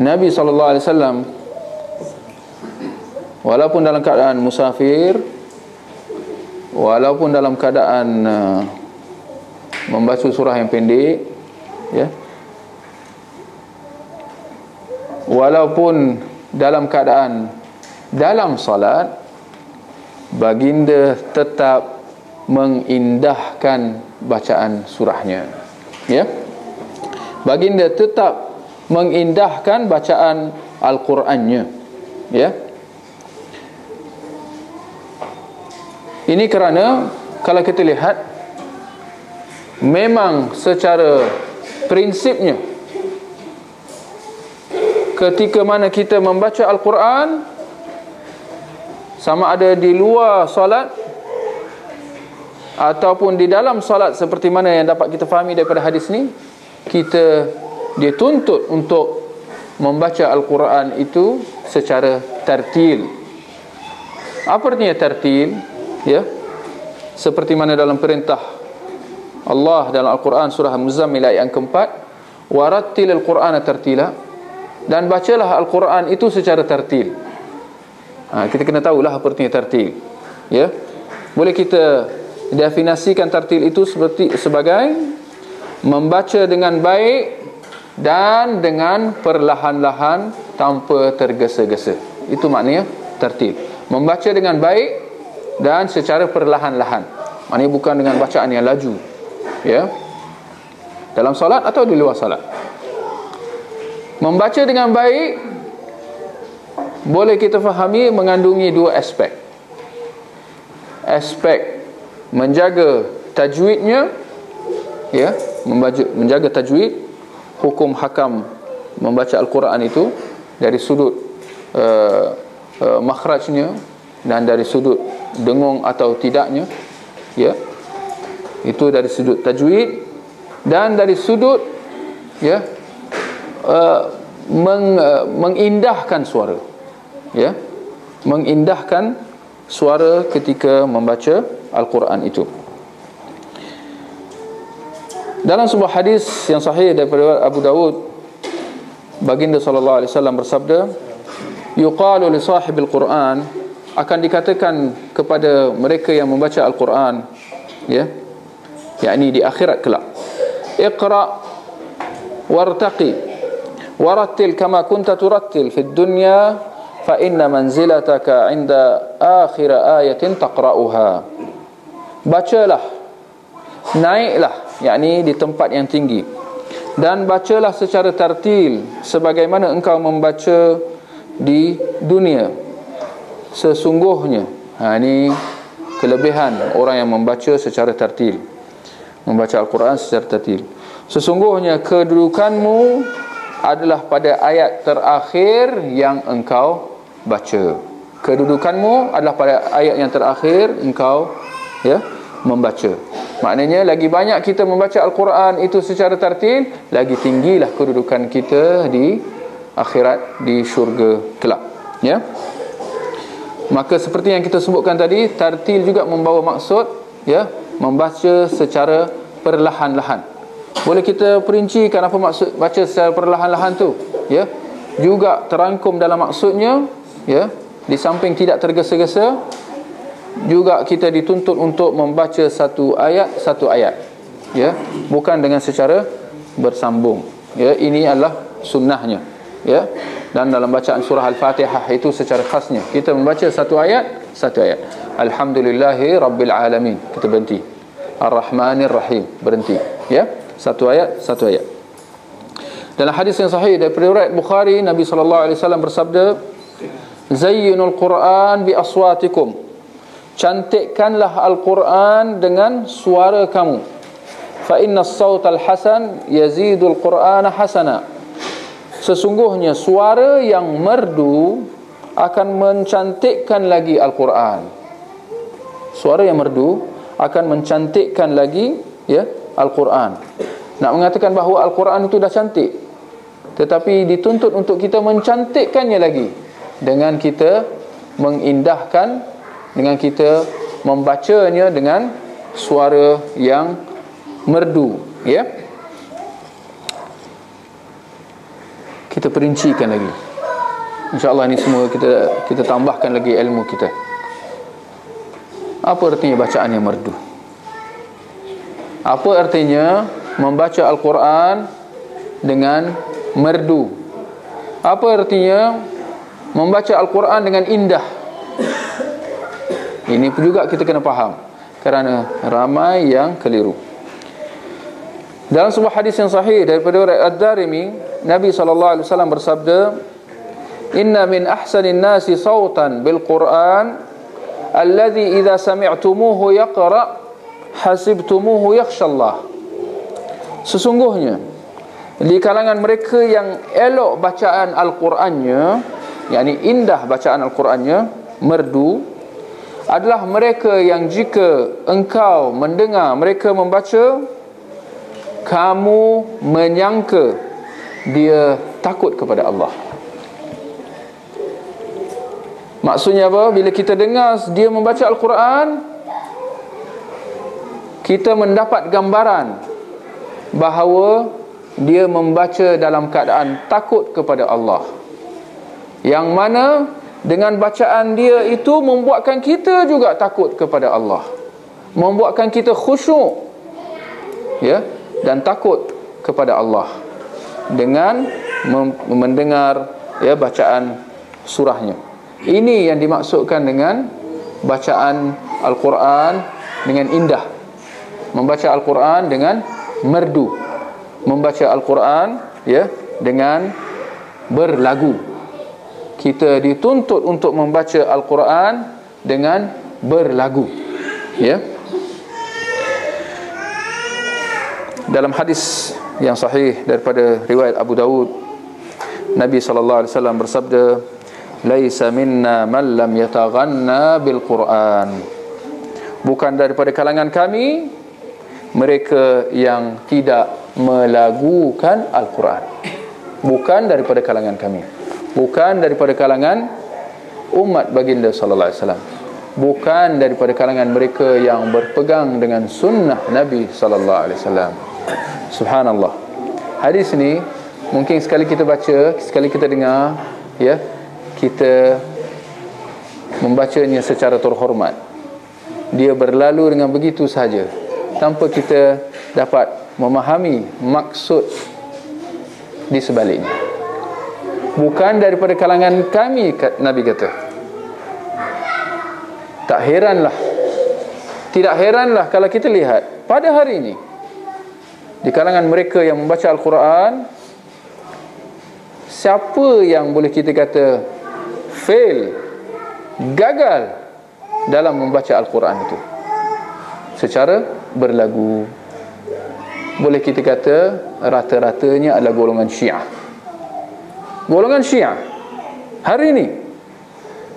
Nabi SAW walaupun dalam keadaan musafir, walaupun dalam keadaan membaca surah yang pendek, ya, walaupun dalam keadaan dalam salat, baginda tetap mengindahkan bacaan surahnya, ya. Baginda tetap mengindahkan bacaan Al-Qurannya, ya. Ini kerana kalau kita lihat, memang secara prinsipnya ketika mana kita membaca Al-Quran, sama ada di luar solat ataupun di dalam solat, seperti mana yang dapat kita fahami daripada hadis ni, kita dituntut untuk membaca Al-Quran itu secara tartil. Apa artinya tartil? Ya, seperti mana dalam perintah Allah dalam Al-Quran surah Al-Muzammil ayat yang keempat, warattilil Qur'ana tartila, dan bacalah Al-Quran itu secara tartil. Kita kena tahulah apa artinya tartil, ya. Boleh kita definisikan tartil itu sebagai membaca dengan baik dan dengan perlahan-lahan tanpa tergesa-gesa. Itu maknanya tartil. Membaca dengan baik dan secara perlahan-lahan. Maknanya bukan dengan bacaan yang laju, ya, dalam solat atau di luar solat. Membaca dengan baik boleh kita fahami mengandungi dua aspek. Aspek menjaga tajwidnya, ya, menjaga tajwid, hukum hakam membaca Al-Quran itu dari sudut makhrajnya dan dari sudut dengung atau tidaknya, ya, itu dari sudut tajwid, dan dari sudut, ya, mengindahkan suara, ya, mengindahkan suara ketika membaca Al-Quran itu. Dalam sebuah hadis yang sahih daripada Abu Dawud, baginda sallallahu alaihi wasallam bersabda, yuqalu li sahibil Quran, akan dikatakan kepada mereka yang membaca Al-Quran, ya, yakni di akhirat kelak, iqra wartaqi warattil kama kunta turattil fid dunya fa inna manzilataka 'inda akhir ayatin taqra'uha. Bacalah, naiklah, yakni di tempat yang tinggi, dan bacalah secara tartil sebagaimana engkau membaca di dunia. Sesungguhnya, ini kelebihan orang yang membaca secara tartil, membaca Al-Quran secara tartil. Sesungguhnya kedudukanmu adalah pada ayat terakhir yang engkau baca. Kedudukanmu adalah pada ayat yang terakhir engkau, ya, membaca. Maknanya lagi banyak kita membaca Al-Quran itu secara tartil, lagi tinggilah kedudukan kita di akhirat, di syurga kelak, ya. Maka seperti yang kita sebutkan tadi, tartil juga membawa maksud, ya, membaca secara perlahan-lahan. Boleh kita perincikan apa maksud baca secara perlahan-lahan tu, ya. Juga terangkum dalam maksudnya, ya, di samping tidak tergesa-gesa, juga kita dituntut untuk membaca satu ayat, ya, bukan dengan secara bersambung, ya. Ini adalah sunnahnya, ya. Dan dalam bacaan surah Al-Fatihah itu secara khasnya kita membaca satu ayat. Alhamdulillahi Rabbil Alamin, kita berhenti. Ar-Rahmanir Rahim, berhenti, ya. Satu ayat. Dalam hadis yang sahih daripada riwayat Bukhari, Nabi SAW bersabda, zayyinul Quran bi aswatikum, cantikkanlah Al-Quran dengan suara kamu. Fa inna as-sautal hasan yazidul Qur'ana hasana, sesungguhnya suara yang merdu akan mencantikkan lagi Al-Quran. Suara yang merdu akan mencantikkan lagi, ya, Al-Quran. Nak mengatakan bahawa Al-Quran itu dah cantik, tetapi dituntut untuk kita mencantikkannya lagi dengan kita mengindahkan, dengan kita membacanya dengan suara yang merdu, ya. kita perincikan lagi. InsyaAllah ni semua kita tambahkan lagi ilmu kita. Apa artinya bacaan yang merdu? Apa artinya membaca Al-Quran dengan merdu? Apa artinya membaca Al-Quran dengan indah? Ini pun juga kita kena faham, kerana ramai yang keliru. Dalam sebuah hadis yang sahih daripada Ad-Darimi, Nabi SAW bersabda, "Inna min ahsanin nasi sawtan bil Quran alladhi idza sami'tumuhu yaqra hasibtumuhu yakhshallah." Sesungguhnya di kalangan mereka yang elok bacaan Al-Qurannya, yakni indah bacaan Al-Qurannya, merdu, adalah mereka yang jika engkau mendengar mereka membaca, kamu menyangka dia takut kepada Allah. Maksudnya apa? Bila kita dengar dia membaca Al-Quran, kita mendapat gambaran bahawa dia membaca dalam keadaan takut kepada Allah, yang mana dengan bacaan dia itu membuatkan kita juga takut kepada Allah, membuatkan kita khusyuk, ya, dan takut kepada Allah dengan mendengar, ya, bacaan surahnya. Ini yang dimaksudkan dengan bacaan Al-Quran dengan indah, membaca Al-Quran dengan merdu, membaca Al-Quran, ya, dengan berlagu. Kita dituntut untuk membaca Al-Quran dengan berlagu, ya. Dalam hadis yang sahih daripada riwayat Abu Dawud, Nabi SAW bersabda, "Laisa minna man lam yataghanna bil Quran." Bukan daripada kalangan kami mereka yang tidak melagukan Al-Quran. Bukan daripada kalangan kami, bukan daripada kalangan umat baginda sallallahu alaihi wasallam, bukan daripada kalangan mereka yang berpegang dengan sunnah Nabi sallallahu alaihi wasallam. Subhanallah. Hadis ni mungkin sekali kita baca, sekali kita dengar, ya, kita membacanya secara terhormat. Dia berlalu dengan begitu sahaja, tanpa kita dapat memahami maksud di sebaliknya. Bukan daripada kalangan kami, Nabi kata. Tak heranlah, tidak heranlah kalau kita lihat pada hari ini, di kalangan mereka yang membaca Al-Quran, siapa yang boleh kita kata fail, gagal dalam membaca Al-Quran itu secara berlagu? Boleh kita kata rata-ratanya adalah golongan Syiah. Golongan Syiah hari ini,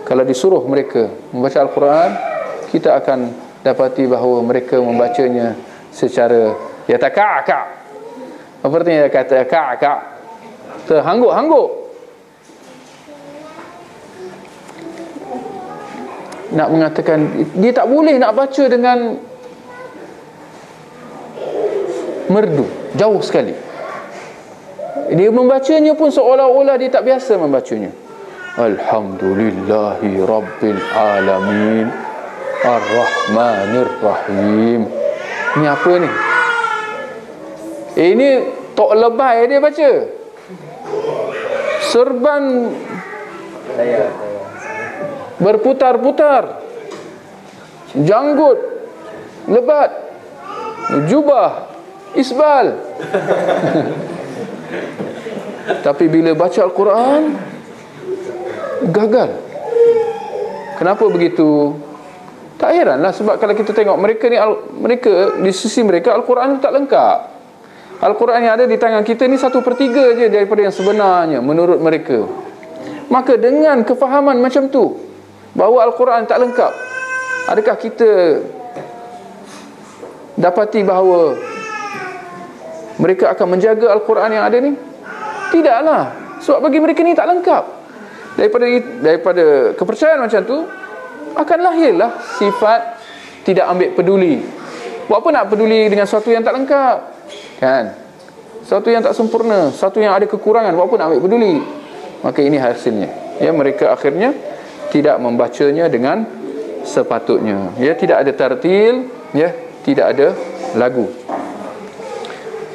kalau disuruh mereka membaca Al-Quran, kita akan dapati bahawa mereka membacanya secara yataka'ka'. Apa artinya kata ka'ka'? Terhangguk-hangguk. Nak mengatakan dia tak boleh nak baca dengan merdu, jauh sekali. Dia membacanya pun seolah-olah dia tak biasa membacanya. Alhamdulillahi Rabbil Alamin Ar-Rahmanir Rahim. Ini apa ni? Ini tok lebay dia baca. Serban berputar-putar, janggut lebat, jubah isbal. Tapi bila baca Al-Quran, gagal. Kenapa begitu? Tak heranlah, sebab kalau kita tengok mereka ni, mereka di sisi mereka Al-Quran tak lengkap. Al-Quran yang ada di tangan kita ni 1/3 je daripada yang sebenarnya menurut mereka. Maka dengan kefahaman macam tu, bahawa Al-Quran tak lengkap, adakah kita dapati bahawa mereka akan menjaga Al-Quran yang ada ni? Tidaklah. Sebab bagi mereka ni tak lengkap. Daripada kepercayaan macam tu, akan lahirlah sifat tidak ambil peduli. Buat apa nak peduli dengan sesuatu yang tak lengkap, kan? satu yang tak sempurna, satu yang ada kekurangan, buat apa nak ambil peduli? Maka ini hasilnya, ya, mereka akhirnya tidak membacanya dengan sepatutnya, ya, tidak ada tartil, ya, tidak ada lagu.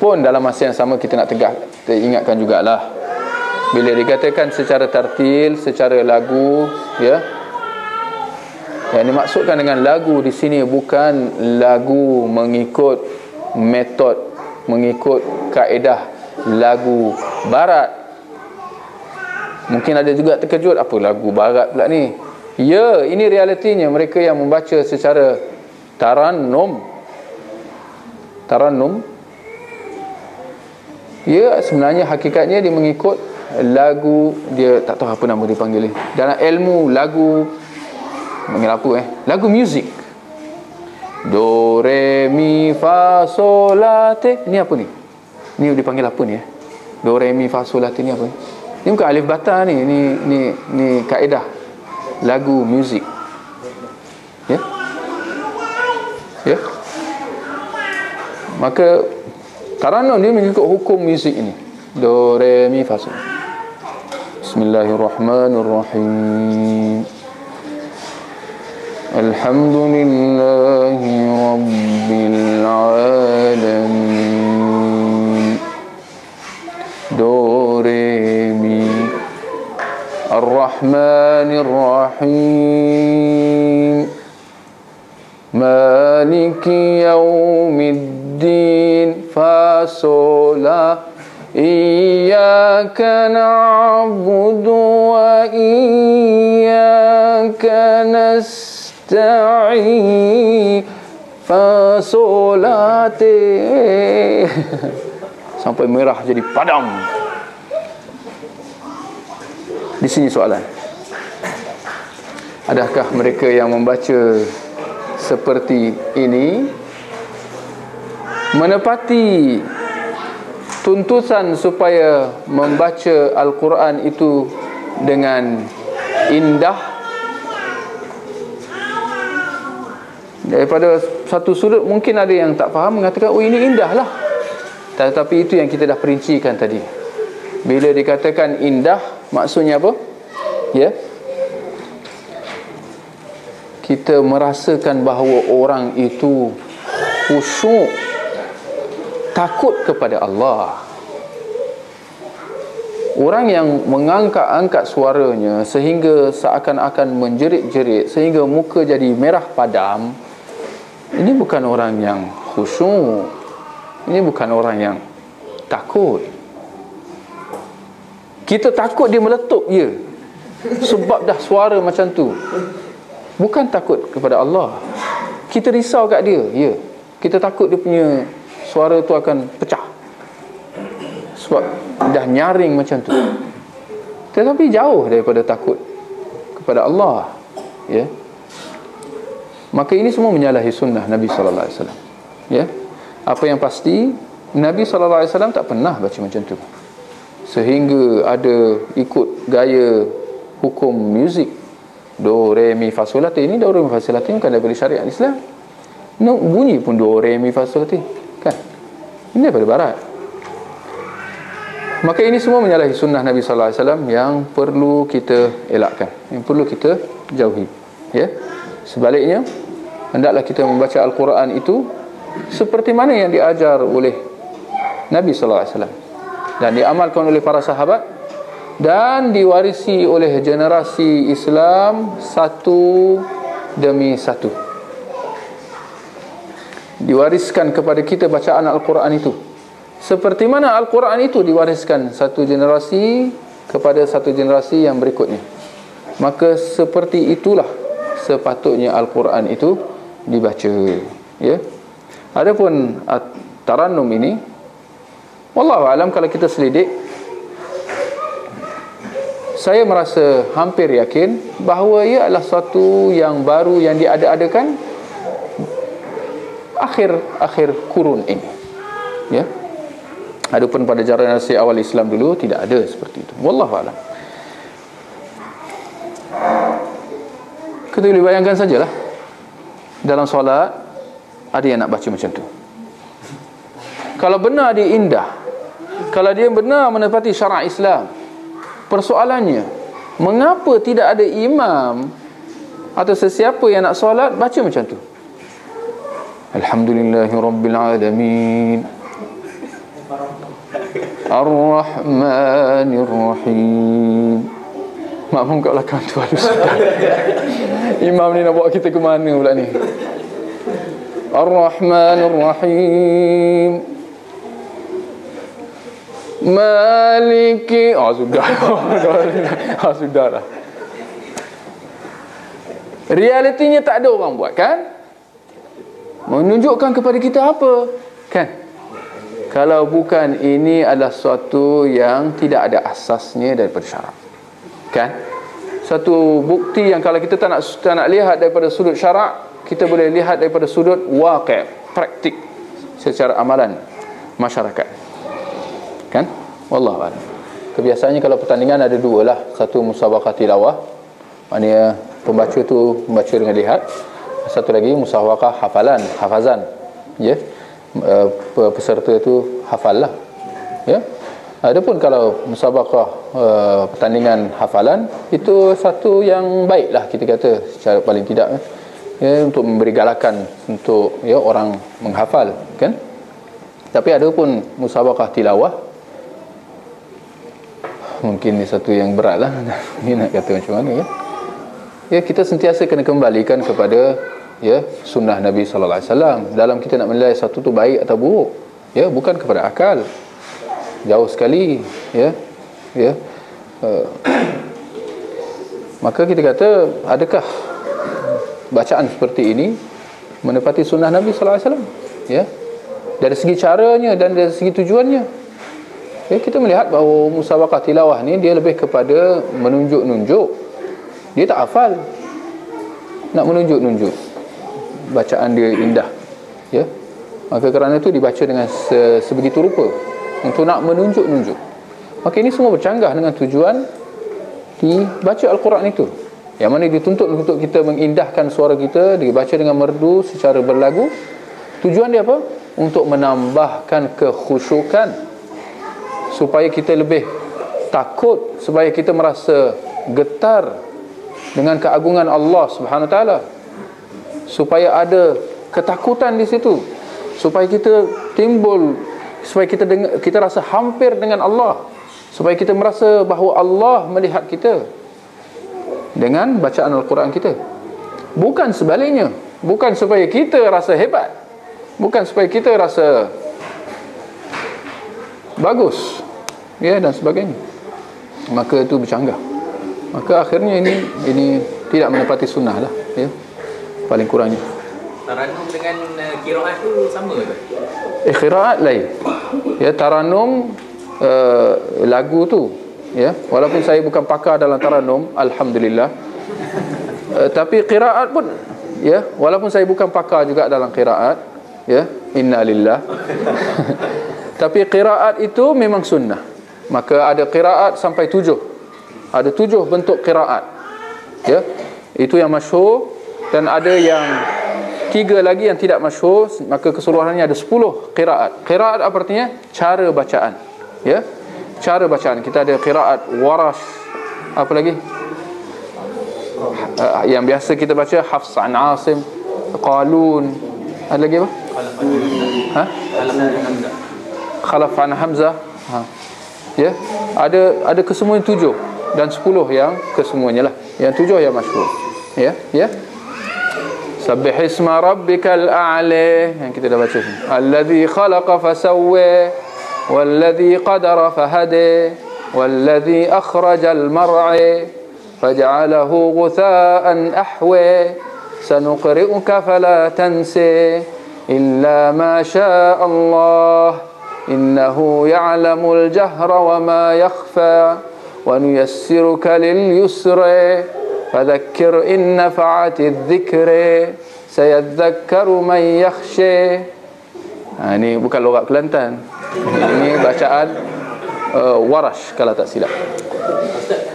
Pun dalam masa yang sama kita nak kita ingatkan jugalah, bila dikatakan secara tartil, secara lagu, ya, yang dimaksudkan dengan lagu di sini bukan lagu mengikut metod, mengikut kaedah lagu barat. Mungkin ada juga terkejut, apa lagu barat pula ni? Ya, ini realitinya mereka yang membaca secara tarannum. Tarannum, ya, sebenarnya hakikatnya dia mengikut lagu, dia tak tahu apa nama dia panggil ni. Dalam ilmu lagu, panggil apa lagu muzik. Do, re, mi, fa, sol, la, te. Ni apa ni? Ni dipanggil apa ni Do, re, mi, fa, sol, la, te ni apa ni? Ni bukan alif bata ni. Ni kaedah lagu muzik. Ya? Ya? Maka tarannum dia mengikut hukum muzik ini. Do, re, mi, fa, sol. Bismillahirrahmanirrahim. Alhamdulillahi Rabbil Alamin. Do, re, mi. Ar-Rahmanir-Rahim. Maliki yaumiddin. Fa, sol, la. Iyyaka na'budu wa iyyaka nasta'in. Fa, sol, la, te. Sampai merah jadi padam. Di sini soalan, adakah mereka yang membaca seperti ini menepati tuntutan supaya membaca Al-Quran itu dengan indah? Daripada satu sudut mungkin ada yang tak faham, mengatakan, oh ini indah lah. Tetapi itu yang kita dah perincikan tadi. Bila dikatakan indah, maksudnya apa? Ya, kita merasakan bahawa orang itu khusyuk, takut kepada Allah. Orang yang mengangkat-angkat suaranya sehingga seakan-akan menjerit-jerit, sehingga muka jadi merah padam, ini bukan orang yang khusyuk. Ini bukan orang yang takut. Kita takut dia meletup, ya, sebab dah suara macam tu. Bukan takut kepada Allah. Kita risau kat dia, ya, kita takut dia punya suara tu akan pecah sebab dah nyaring macam tu. Tetapi jauh daripada takut kepada Allah, ya. Maka ini semua menyalahi sunnah Nabi sallallahu alaihi wasallam, ya. Apa yang pasti, Nabi sallallahu alaihi wasallam tak pernah baca macam tu, sehingga ada ikut gaya hukum muzik. Do, re, mi, fa, sol, la, te. Ini do, re, mi, fa, sol, la, te bukan daripada syariat Islam. No, bunyi pun do, re, mi, fa, sol, la, te, kan? Ini daripada barat. Maka ini semua menyalahi sunnah Nabi sallallahu alaihi wasallam yang perlu kita elakkan, yang perlu kita jauhi, ya. Sebaliknya, hendaklah kita membaca Al-Quran itu seperti mana yang diajar oleh Nabi sallallahu alaihi wasallam dan diamalkan oleh para sahabat dan diwarisi oleh generasi Islam satu demi satu. Diwariskan kepada kita bacaan Al-Quran itu seperti mana Al-Quran itu diwariskan satu generasi kepada satu generasi yang berikutnya. Maka seperti itulah sepatutnya Al-Quran itu dibaca, ya. Adapun tarannum ini, wallahu alam, kalau kita selidik, saya merasa hampir yakin bahawa ia adalah satu yang baru yang diada-adakan akhir kurun ini, ya. Adapun pada generasi awal Islam dulu tidak ada seperti itu. Wallahu alam. Kita boleh bayangkan sajalah, dalam solat ada yang nak baca macam tu. Kalau benar dia indah, Kalau dia benar menepati syarak Islam, persoalannya, mengapa tidak ada imam atau sesiapa yang nak solat baca macam tu? Alhamdulillahirabbil alamin, Ar-Rahmanir-Rahim. Makmum kat belakang tu halus. Imam ni nak bawa kita ke mana pula ni? Ar-Rahmanir-Rahim, Maliki. Sudah. Sudahlah. Realitinya tak ada orang buat, kan? Menunjukkan kepada kita apa? Kan? Kalau bukan ini adalah sesuatu yang tidak ada asasnya daripada syarak. Kan? Satu bukti yang kalau kita tak nak lihat daripada sudut syarak, kita boleh lihat daripada sudut waqi', praktik secara amalan masyarakat. Kan? Wallahu a'lam. Kebiasaannya kalau pertandingan ada dua lah. Satu musabaqah tilawah, maknanya pembaca tu membaca dengan lihat. Satu lagi musabaqah hafazan. Ya. Peserta tu hafal lah. Ya. Adapun kalau musabaqah pertandingan hafalan, itu satu yang baik lah kita kata secara paling tidak, ya, untuk memberi galakan untuk, ya, orang menghafal, kan. Tapi adapun musabaqah tilawah, mungkin ni satu yang berat lah. Ni nak kata macam mana, kan. Ya, kita sentiasa kena kembalikan kepada, ya, sunnah Nabi sallallahu alaihi wasallam dalam kita nak menilai satu tu baik atau buruk, ya, bukan kepada akal. Jauh sekali, ya. Maka kita kata, adakah bacaan seperti ini menepati sunnah Nabi sallallahu alaihi wasallam, ya, dari segi caranya dan dari segi tujuannya. Ya, kita melihat bahawa musabaqah tilawah ni dia lebih kepada menunjuk-nunjuk. Dia tak hafal, nak menunjuk-nunjuk bacaan dia indah, ya. Maka kerana itu dibaca dengan sebegitu rupa untuk nak menunjuk-nunjuk. Maka ini semua bercanggah dengan tujuan dibaca Al-Quran itu, yang mana dituntut untuk kita mengindahkan suara kita, dibaca dengan merdu secara berlagu. Tujuan dia apa? Untuk menambahkan kekhusyukan, supaya kita lebih takut, supaya kita merasa getar dengan keagungan Allah Subhanahu Wa Taala, supaya ada ketakutan di situ, supaya kita timbul, supaya kita rasa hampir dengan Allah, supaya kita merasa bahawa Allah melihat kita dengan bacaan Al-Quran kita. Bukan sebaliknya, bukan supaya kita rasa hebat, bukan supaya kita rasa bagus, ya, dan sebagainya. Maka itu bercanggah. Maka akhirnya ini tidak menepati sunnah lah, ya, paling kurangnya. Taranum dengan qiraat tu sama ke? Qiraat lain. Ya, taranum lagu tu, ya, walaupun saya bukan pakar dalam taranum, alhamdulillah. Tapi qiraat pun, ya, walaupun saya bukan pakar juga dalam qiraat, ya, innalillah. Tapi qiraat itu memang sunnah. Maka ada qiraat sampai 7. Ada 7 bentuk qiraat, ya. Itu yang masyhur, dan ada yang 3 lagi yang tidak masyhur. Maka keseluruhannya ada 10 qiraat. Qiraat apa artinya? Cara bacaan, ya, cara bacaan. Kita ada qiraat Warash, apa lagi? Yang biasa kita baca Hafs an Asim, Qalun, ada lagi apa? Khalaf an Hamzah. Ya, ada kesemuanya 7 dan 10 yang kesemuanya lah. Yang 7 yang masyhur, ya. Sabbih isma rabbikal a'la, yang kita dah baca. Allazi khalaqa fasawwa, wallazi qadara fahada, wallazi akhrajal mar'a faj'alahu ghutha'an ahwa, sanuqri'uka fala tansa illa ma syaa Allah, innahu ya'lamul jahra wa ma yakhfa, wa nuyassiruka lil yusra, fadhakkir in nafa'atidh dhikra, sayadhakkaru man yakhsha. Ini bukan logat Kelantan. Ini bacaan Warash kalau tak silap. Ustaz,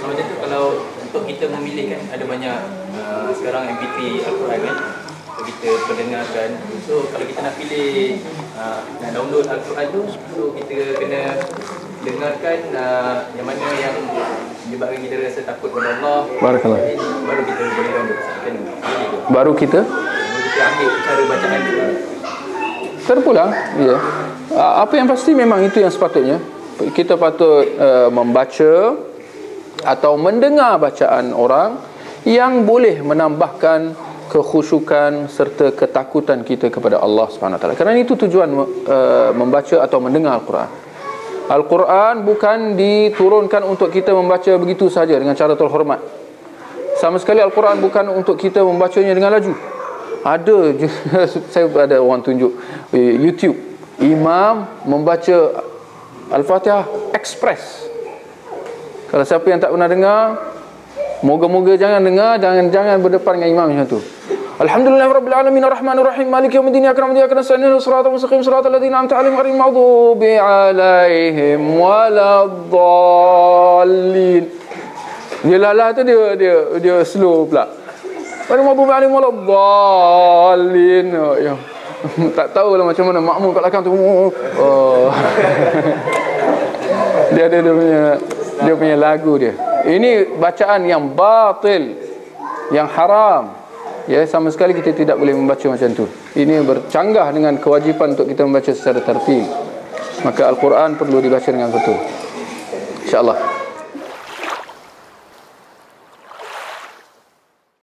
macam tu kalau untuk kita memilih, kan ada banyak sekarang MP3 Al-Quran, kan. untuk kita perdengarkan. So kalau kita nak pilih nak download Al-Quran tu, so kita kena dengarkan yang mana yang menyebabkan kita rasa takut kepada Allah. Barakallah. Baru kita boleh download. Baru kita ambil cara bacaan tu. terpulang. Ya. Apa yang pasti memang itu yang sepatutnya. Kita patut membaca atau mendengar bacaan orang yang boleh menambahkan kekhusyukan serta ketakutan kita kepada Allah Subhanahu Wa Taala. Kerana itu tujuan membaca atau mendengar Al-Quran. Al-Quran bukan diturunkan untuk kita membaca begitu saja dengan cara terhormat. Sama sekali Al-Quran bukan untuk kita membacanya dengan laju. Ada saya ada orang tunjuk YouTube, imam membaca Al-Fatihah express. Kalau siapa yang tak pernah dengar, moga-moga jangan dengar, jangan berdepan dengan imam macam tu. Alhamdulillahirabbil alamin arrahmanir rahim maliki yaumiddin iyyaka na'budu wa iyyaka nasta'in ihdinas siratal mustaqim siratal ladzina an'amta 'alaihim ghairil maghdubi 'alaihim waladdallin. Dia lala tu dia slow pula. Ghairil maghdubi 'alaihim waladdallin. Ya. Tak tahulah macam mana makmum kat belakang tu. Oh. Dia punya lagu dia. Ini bacaan yang batil, yang haram. Ya, sama sekali kita tidak boleh membaca macam tu. Ini bercanggah dengan kewajipan untuk kita membaca secara tertil. Maka Al-Quran perlu dibaca dengan betul. InsyaAllah.